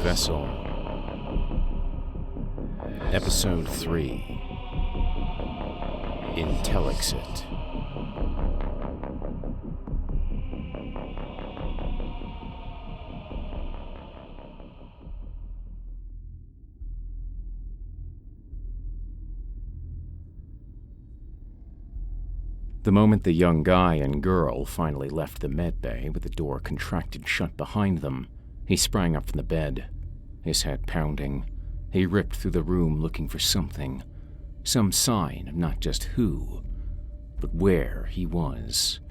Vessel. Episode 3. Intellexit. The moment the young guy and girl finally left the med bay with the door contracted shut behind them, he sprang up from the bed, his head pounding. He ripped through the room looking for something, some sign of not just who, but where he was,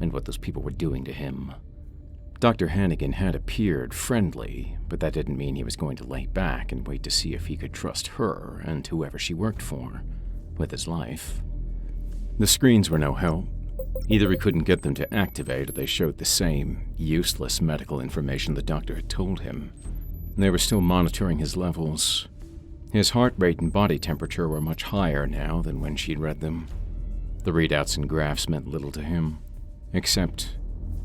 and what those people were doing to him. Dr. Hannigan had appeared friendly, but that didn't mean he was going to lay back and wait to see if he could trust her and whoever she worked for with his life. The screens were no help. Either he couldn't get them to activate or they showed the same useless medical information the doctor had told him. They were still monitoring his levels. His heart rate and body temperature were much higher now than when she'd read them. The readouts and graphs meant little to him, except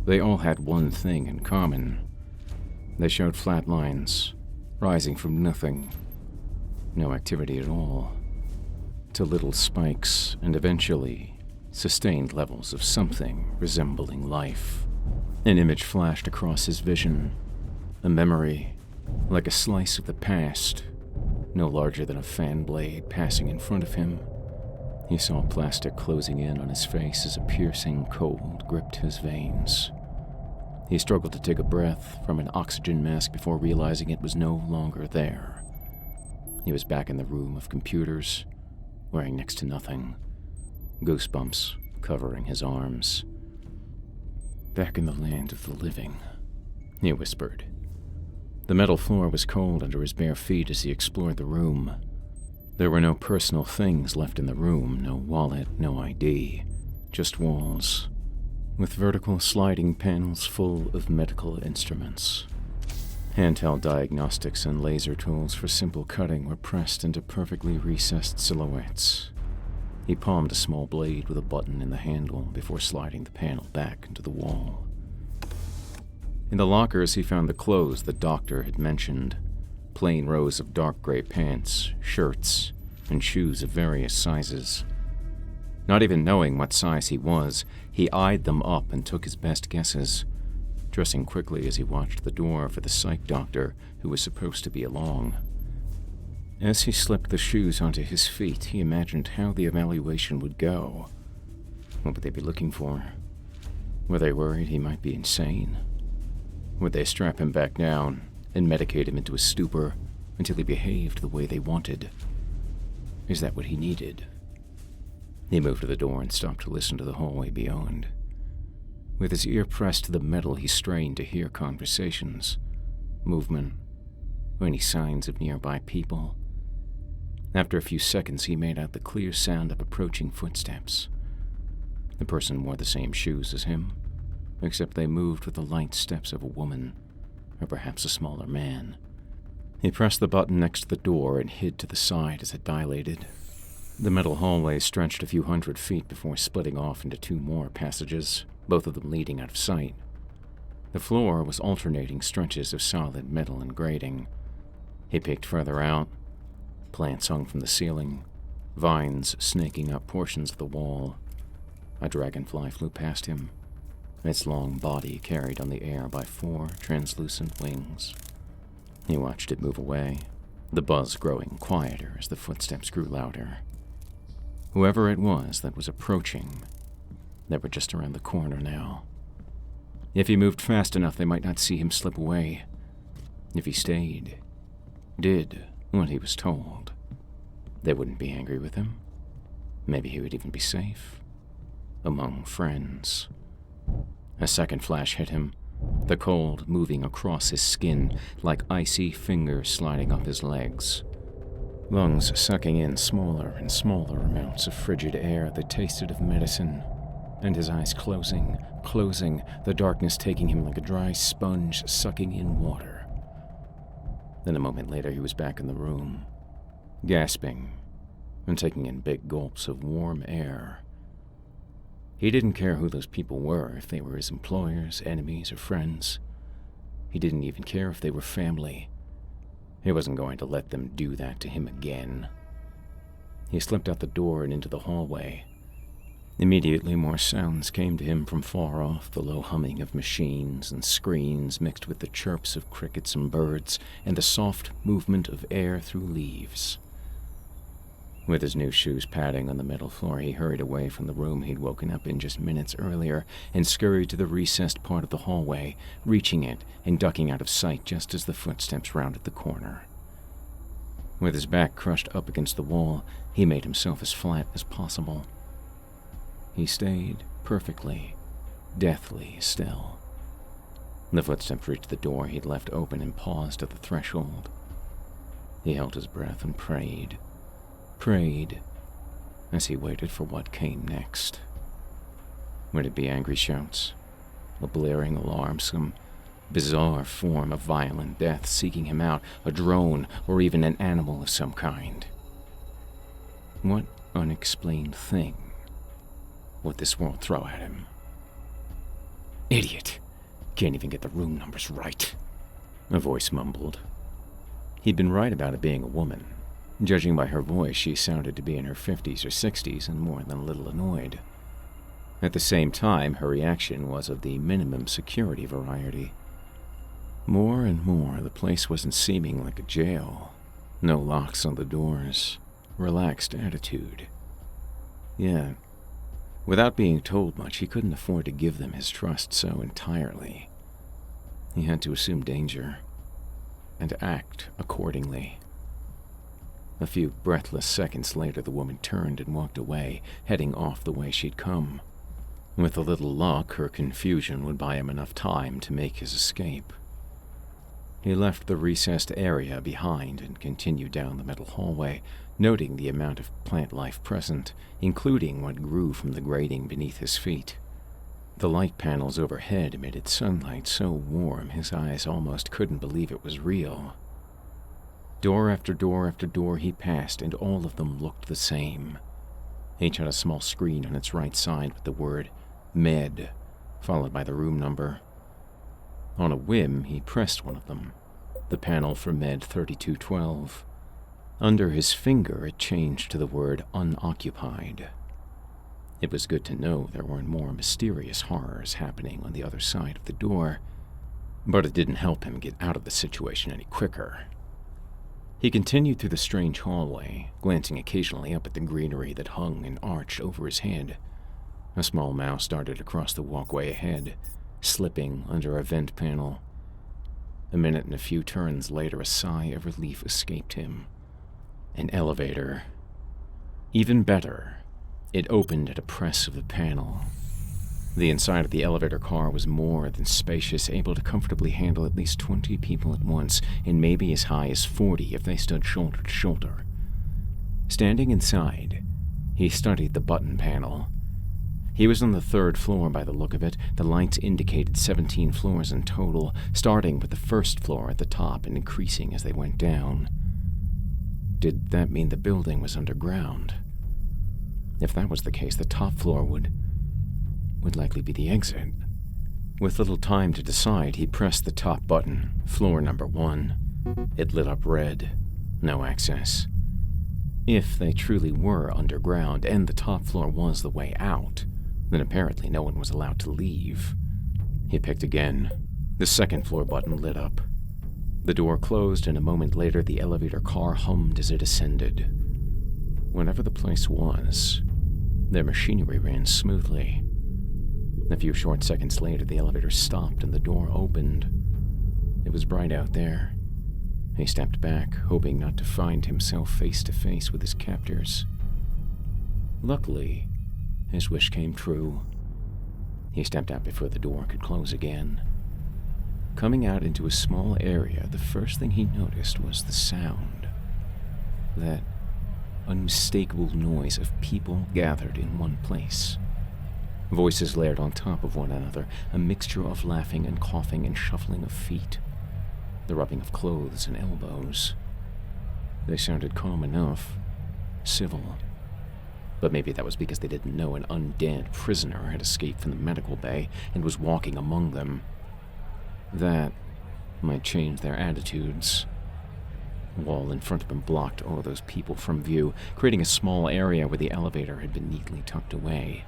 they all had one thing in common. They showed flat lines, rising from nothing. No activity at all. To little spikes, and eventually sustained levels of something resembling life. An image flashed across his vision, a memory, like a slice of the past, no larger than a fan blade passing in front of him. He saw plastic closing in on his face as a piercing cold gripped his veins. He struggled to take a breath from an oxygen mask before realizing it was no longer there. He was back in the room of computers, wearing next to nothing, goosebumps covering his arms. Back in the land of the living, he whispered. The metal floor was cold under his bare feet as he explored the room. There were no personal things left in the room, no wallet, no ID, just walls, with vertical sliding panels full of medical instruments. Handheld diagnostics and laser tools for simple cutting were pressed into perfectly recessed silhouettes. He palmed a small blade with a button in the handle before sliding the panel back into the wall. In the lockers, he found the clothes the doctor had mentioned, plain rows of dark gray pants, shirts, and shoes of various sizes. Not even knowing what size he was, he eyed them up and took his best guesses, dressing quickly as he watched the door for the psych doctor who was supposed to be along. As he slipped the shoes onto his feet, he imagined how the evaluation would go. What would they be looking for? Were they worried he might be insane? Would they strap him back down and medicate him into a stupor until he behaved the way they wanted? Is that what he needed? He moved to the door and stopped to listen to the hallway beyond. With his ear pressed to the metal, he strained to hear conversations, movement, or any signs of nearby people. After a few seconds, he made out the clear sound of approaching footsteps. The person wore the same shoes as him, except they moved with the light steps of a woman, or perhaps a smaller man. He pressed the button next to the door and hid to the side as it dilated. The metal hallway stretched a few hundred feet before splitting off into two more passages, both of them leading out of sight. The floor was alternating stretches of solid metal and grating. He peeked further out. Plants hung from the ceiling, vines snaking up portions of the wall. A dragonfly flew past him, its long body carried on the air by 4 translucent wings. He watched it move away, the buzz growing quieter as the footsteps grew louder. Whoever it was that was approaching, they were just around the corner now. If he moved fast enough, they might not see him slip away. If he stayed, did what he was told, they wouldn't be angry with him. Maybe he would even be safe, among friends. A second flash hit him, the cold moving across his skin like icy fingers sliding up his legs. Lungs sucking in smaller and smaller amounts of frigid air that tasted of medicine, and his eyes closing, the darkness taking him like a dry sponge sucking in water. Then a moment later he was back in the room, gasping and taking in big gulps of warm air. He didn't care who those people were, if they were his employers, enemies, or friends. He didn't even care if they were family. He wasn't going to let them do that to him again. He slipped out the door and into the hallway. Immediately, more sounds came to him from far off, the low humming of machines and screens mixed with the chirps of crickets and birds and the soft movement of air through leaves. With his new shoes padding on the metal floor, he hurried away from the room he'd woken up in just minutes earlier and scurried to the recessed part of the hallway, reaching it and ducking out of sight just as the footsteps rounded the corner. With his back crushed up against the wall, he made himself as flat as possible. He stayed perfectly, deathly still. The footsteps reached the door he'd left open and paused at the threshold. He held his breath and prayed as he waited for what came next. Would it be angry shouts, a blaring alarm, some bizarre form of violent death seeking him out, a drone, or even an animal of some kind? What unexplained thing would this world throw at him? Idiot! Can't even get the room numbers right, a voice mumbled. He'd been right about it being a woman. Judging by her voice, she sounded to be in her 50s or 60s and more than a little annoyed. At the same time, her reaction was of the minimum security variety. More and more, the place wasn't seeming like a jail. No locks on the doors. Relaxed attitude. Yet, without being told much, he couldn't afford to give them his trust so entirely. He had to assume danger and act accordingly. A few breathless seconds later, the woman turned and walked away, heading off the way she'd come. With a little luck, her confusion would buy him enough time to make his escape. He left the recessed area behind and continued down the metal hallway, noting the amount of plant life present, including what grew from the grating beneath his feet. The light panels overhead emitted sunlight so warm his eyes almost couldn't believe it was real. Door after door after door he passed, and all of them looked the same. Each had a small screen on its right side with the word Med, followed by the room number. On a whim, he pressed one of them, the panel for Med 3212. Under his finger, it changed to the word Unoccupied. It was good to know there weren't more mysterious horrors happening on the other side of the door, but it didn't help him get out of the situation any quicker. He continued through the strange hallway, glancing occasionally up at the greenery that hung and arched over his head. A small mouse darted across the walkway ahead, slipping under a vent panel. A minute and a few turns later, a sigh of relief escaped him. An elevator. Even better, it opened at a press of the panel. The inside of the elevator car was more than spacious, able to comfortably handle at least 20 people at once, and maybe as high as 40 if they stood shoulder to shoulder. Standing inside, he studied the button panel. He was on the 3rd floor by the look of it. The lights indicated 17 floors in total, starting with the 1st floor at the top and increasing as they went down. Did that mean the building was underground? If that was the case, the top floor would likely be the exit. With little time to decide, he pressed the top button, floor number 1. It lit up red. No access. If they truly were underground and the top floor was the way out, then apparently no one was allowed to leave. He picked again. The 2nd floor button lit up. The door closed, and a moment later the elevator car hummed as it ascended. Whatever the place was, their machinery ran smoothly. A few short seconds later, the elevator stopped and the door opened. It was bright out there. He stepped back, hoping not to find himself face to face with his captors. Luckily, his wish came true. He stepped out before the door could close again. Coming out into a small area, the first thing he noticed was the sound. That unmistakable noise of people gathered in one place. Voices layered on top of one another, a mixture of laughing and coughing and shuffling of feet, the rubbing of clothes and elbows. They sounded calm enough, civil. But maybe that was because they didn't know an undead prisoner had escaped from the medical bay and was walking among them. That might change their attitudes. The wall in front of him blocked all those people from view, creating a small area where the elevator had been neatly tucked away.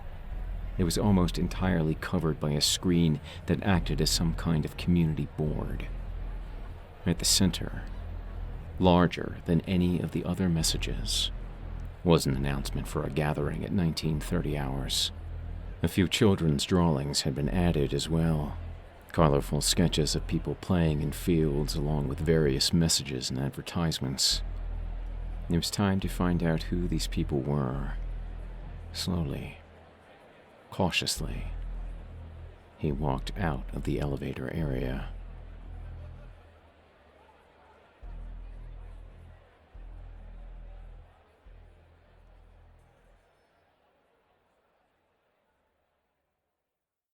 It was almost entirely covered by a screen that acted as some kind of community board. At the center, larger than any of the other messages, was an announcement for a gathering at 1930 hours. A few children's drawings had been added as well. Colorful sketches of people playing in fields along with various messages and advertisements. It was time to find out who these people were. Slowly, cautiously, he walked out of the elevator area.